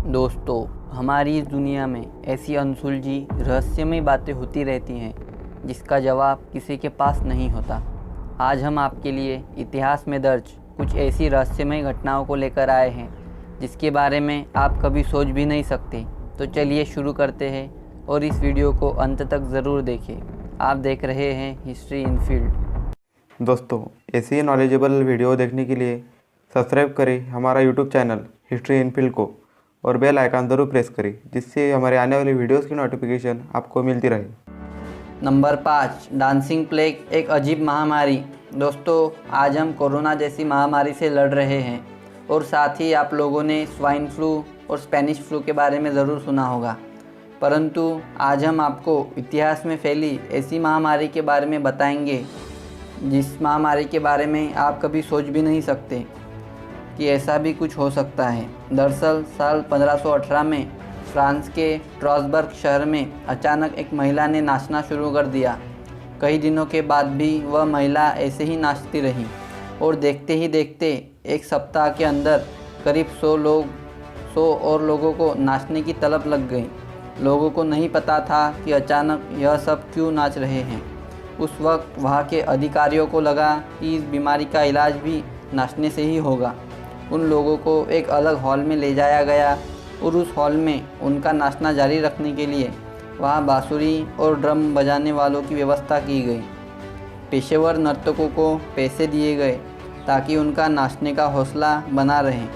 दोस्तों, हमारी इस दुनिया में ऐसी अनसुलझी रहस्यमय बातें होती रहती हैं जिसका जवाब किसी के पास नहीं होता। आज हम आपके लिए इतिहास में दर्ज कुछ ऐसी रहस्यमय घटनाओं को लेकर आए हैं जिसके बारे में आप कभी सोच भी नहीं सकते। तो चलिए शुरू करते हैं और इस वीडियो को अंत तक ज़रूर देखें। आप देख रहे हैं हिस्ट्री इन फील्ड। दोस्तों, ऐसी ही नॉलेजेबल वीडियो देखने के लिए सब्सक्राइब करें हमारा YouTube channel history in field को और बेल आइकन ज़रूर प्रेस करें जिससे हमारे आने वाली वीडियोस की नोटिफिकेशन आपको मिलती रहे। नंबर 5, डांसिंग प्लेग, एक अजीब महामारी। दोस्तों, आज हम कोरोना जैसी महामारी से लड़ रहे हैं और साथ ही आप लोगों ने स्वाइन फ्लू और स्पेनिश फ्लू के बारे में ज़रूर सुना होगा, परंतु आज हम आपको इतिहास में फैली ऐसी महामारी के बारे में बताएंगे जिस महामारी के बारे में आप कभी सोच भी नहीं सकते कि ऐसा भी कुछ हो सकता है। दरअसल साल 1518 में फ्रांस के स्ट्रासबर्ग शहर में अचानक एक महिला ने नाचना शुरू कर दिया। कई दिनों के बाद भी वह महिला ऐसे ही नाचती रही और देखते ही देखते एक सप्ताह के अंदर करीब 100 और लोगों को नाचने की तलब लग गई। लोगों को नहीं पता था कि अचानक यह सब क्यों नाच रहे हैं। उस वक्त वहाँ के अधिकारियों को लगा कि इस बीमारी का इलाज भी नाचने से ही होगा। उन लोगों को एक अलग हॉल में ले जाया गया और उस हॉल में उनका नाचना जारी रखने के लिए वहाँ बांसुरी और ड्रम बजाने वालों की व्यवस्था की गई। पेशेवर नर्तकों को पैसे दिए गए ताकि उनका नाचने का हौसला बना रहे,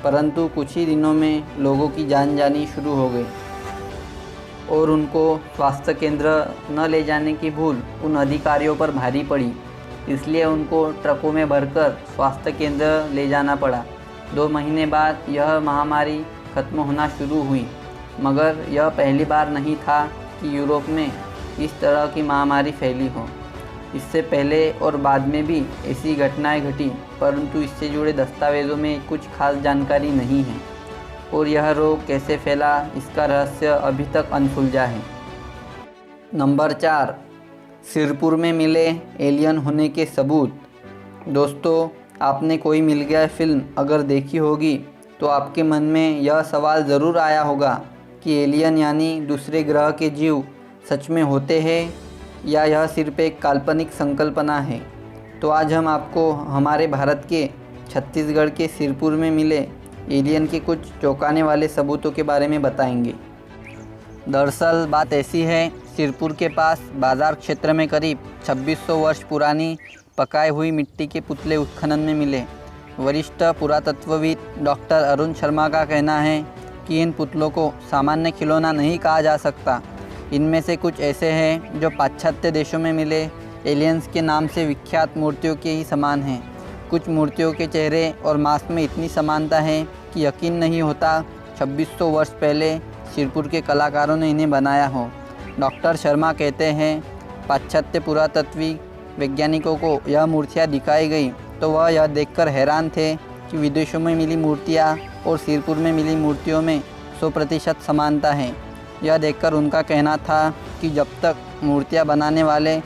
परंतु कुछ ही दिनों में लोगों की जान जानी शुरू हो गई और उनको स्वास्थ्य केंद्र न ले जाने की भूल उन अधिकारियों पर भारी पड़ी। इसलिए उनको ट्रकों में भरकर स्वास्थ्य केंद्र ले जाना पड़ा। 2 महीने बाद यह महामारी खत्म होना शुरू हुई, मगर यह पहली बार नहीं था कि यूरोप में इस तरह की महामारी फैली हो। इससे पहले और बाद में भी ऐसी घटनाएं घटी, परंतु इससे जुड़े दस्तावेज़ों में कुछ खास जानकारी नहीं है और यह रोग कैसे फैला इसका रहस्य अभी तक अनसुलझा है। नंबर 4, सिरपुर में मिले एलियन होने के सबूत। दोस्तों, आपने कोई मिल गया फिल्म अगर देखी होगी तो आपके मन में यह सवाल ज़रूर आया होगा कि एलियन यानी दूसरे ग्रह के जीव सच में होते हैं या यह सिर्फ एक काल्पनिक संकल्पना है। तो आज हम आपको हमारे भारत के छत्तीसगढ़ के सिरपुर में मिले एलियन के कुछ चौंकाने वाले सबूतों के बारे में बताएंगे। दरअसल बात ऐसी है, सिरपुर के पास बाज़ार क्षेत्र में करीब 2600 वर्ष पुरानी पकाई हुई मिट्टी के पुतले उत्खनन में मिले। वरिष्ठ पुरातत्वविद डॉक्टर अरुण शर्मा का कहना है कि इन पुतलों को सामान्य खिलौना नहीं कहा जा सकता। इनमें से कुछ ऐसे हैं जो पाश्चात्य देशों में मिले एलियंस के नाम से विख्यात मूर्तियों के ही समान हैं। कुछ मूर्तियों के चेहरे और मास्क में इतनी समानता है कि यकीन नहीं होता 2600 वर्ष पहले सिरपुर के कलाकारों ने इन्हें बनाया हो। डॉक्टर शर्मा कहते हैं, पाश्चात्य पुरातत्विक वैज्ञानिकों को यह मूर्तियाँ दिखाई गई तो वह यह देखकर हैरान थे कि विदेशों में मिली मूर्तियाँ और सिरपुर में मिली मूर्तियों में 100% समानता है। यह देखकर उनका कहना था कि जब तक मूर्तियाँ बनाने वाले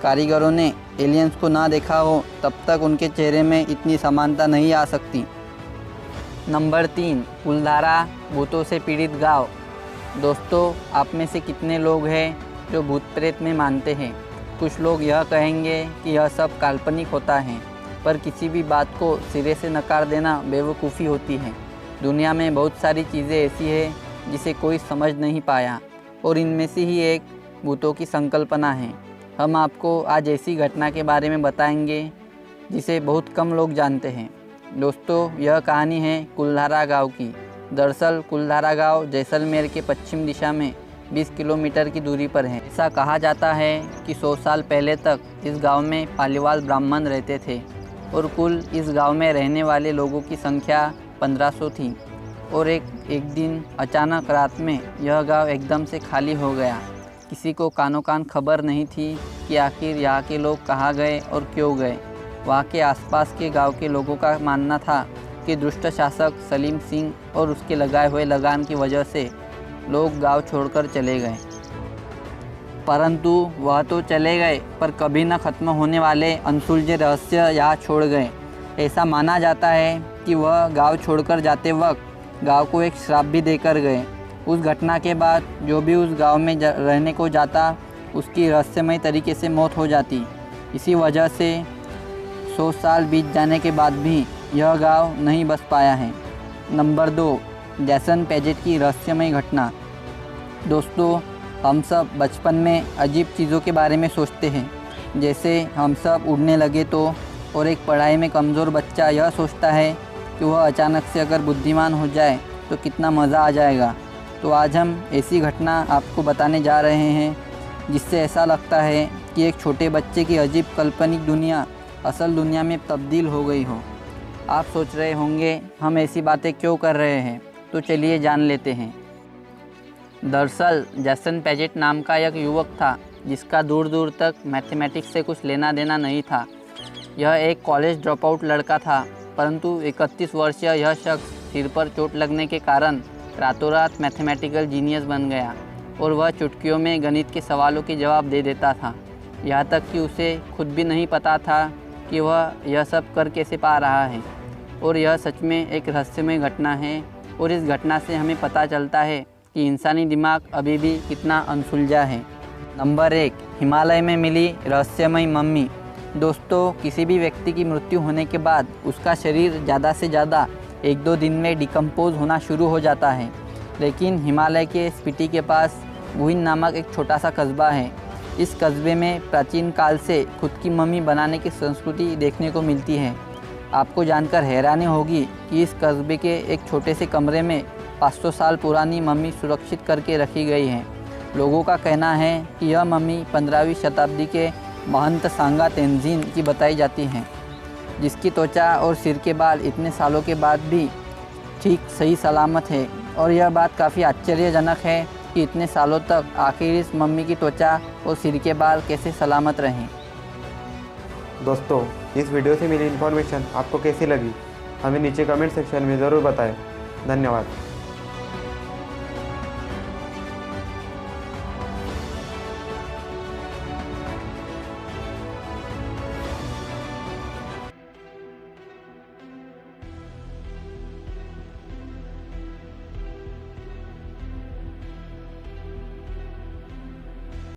कारीगरों ने एलियंस को ना देखा हो तब तक उनके चेहरे में इतनी समानता नहीं आ सकती। नंबर 3, कुलधारा, भूतों से पीड़ित गांव। दोस्तों, आप में से कितने लोग हैं जो भूत प्रेत में मानते हैं? कुछ लोग यह कहेंगे कि यह सब काल्पनिक होता है, पर किसी भी बात को सिरे से नकार देना बेवकूफ़ी होती है। दुनिया में बहुत सारी चीज़ें ऐसी हैं जिसे कोई समझ नहीं पाया और इनमें से ही एक भूतों की संकल्पना है। हम आपको आज ऐसी घटना के बारे में बताएंगे जिसे बहुत कम लोग जानते हैं। दोस्तों, यह कहानी है कुलधारा गांव की। दरअसल कुलधारा गांव जैसलमेर के पश्चिम दिशा में 20 किलोमीटर की दूरी पर है। ऐसा कहा जाता है कि 100 साल पहले तक इस गांव में पालीवाल ब्राह्मण रहते थे और कुल इस गांव में रहने वाले लोगों की संख्या 1500 थी। और एक दिन अचानक रात में यह गांव एकदम से खाली हो गया। किसी को कानो कान खबर नहीं थी कि आखिर यहाँ के लोग कहाँ गए और क्यों गए। वहाँ के आसपास के गांव के लोगों का मानना था कि दुष्ट शासक सलीम सिंह और उसके लगाए हुए लगान की वजह से लोग गांव छोड़कर चले गए। परंतु वह तो चले गए, पर कभी न खत्म होने वाले अनसुलझे रहस्य यहाँ छोड़ गए। ऐसा माना जाता है कि वह गांव छोड़कर जाते वक्त गांव को एक श्राप भी देकर गए। उस घटना के बाद जो भी उस गांव में रहने को जाता उसकी रहस्यमय तरीके से मौत हो जाती। इसी वजह से 100 साल बीत जाने के बाद भी यह गांव नहीं बस पाया है। नंबर 2, जैसन पैजेट की रहस्यमय घटना। दोस्तों, हम सब बचपन में अजीब चीज़ों के बारे में सोचते हैं, जैसे हम सब उड़ने लगे तो, और एक पढ़ाई में कमज़ोर बच्चा यह सोचता है कि वह अचानक से अगर बुद्धिमान हो जाए तो कितना मज़ा आ जाएगा। तो आज हम ऐसी घटना आपको बताने जा रहे हैं जिससे ऐसा लगता है कि एक छोटे बच्चे की अजीब काल्पनिक दुनिया असल दुनिया में तब्दील हो गई हो। आप सोच रहे होंगे हम ऐसी बातें क्यों कर रहे हैं, तो चलिए जान लेते हैं। दरअसल जैसन पैजेट नाम का एक युवक था जिसका दूर दूर तक मैथमेटिक्स से कुछ लेना देना नहीं था। यह एक कॉलेज ड्रॉप आउट लड़का था, परंतु 31 वर्षीय यह शख्स सिर पर चोट लगने के कारण रातों रात मैथमेटिकल जीनियस बन गया और वह चुटकियों में गणित के सवालों के जवाब दे देता था। यहाँ तक कि उसे खुद भी नहीं पता था कि वह यह सब कर कैसे पा रहा है। और यह सच में एक रहस्यमय घटना है और इस घटना से हमें पता चलता है कि इंसानी दिमाग अभी भी कितना अनसुलझा है। नंबर 1, हिमालय में मिली रहस्यमय मम्मी। दोस्तों, किसी भी व्यक्ति की मृत्यु होने के बाद उसका शरीर ज़्यादा से ज़्यादा 1-2 दिन में डिकम्पोज होना शुरू हो जाता है, लेकिन हिमालय के स्पीति के पास गुहिन नामक एक छोटा सा कस्बा है। इस कस्बे में प्राचीन काल से खुद की मम्मी बनाने की संस्कृति देखने को मिलती है। आपको जानकर हैरानी होगी कि इस कस्बे के एक छोटे से कमरे में 500 साल पुरानी मम्मी सुरक्षित करके रखी गई है। लोगों का कहना है कि यह मम्मी 15वीं शताब्दी के महंत सांगा तेंजिन की बताई जाती है, जिसकी त्वचा और सिर के बाल इतने सालों के बाद भी ठीक सही सलामत है। और यह बात काफ़ी आश्चर्यजनक है कि इतने सालों तक आखिर इस मम्मी की त्वचा और सिर के बाल कैसे सलामत रहें। दोस्तों, इस वीडियो से मिली इन्फॉर्मेशन आपको कैसी लगी हमें नीचे कमेंट सेक्शन में ज़रूर बताएं। धन्यवाद।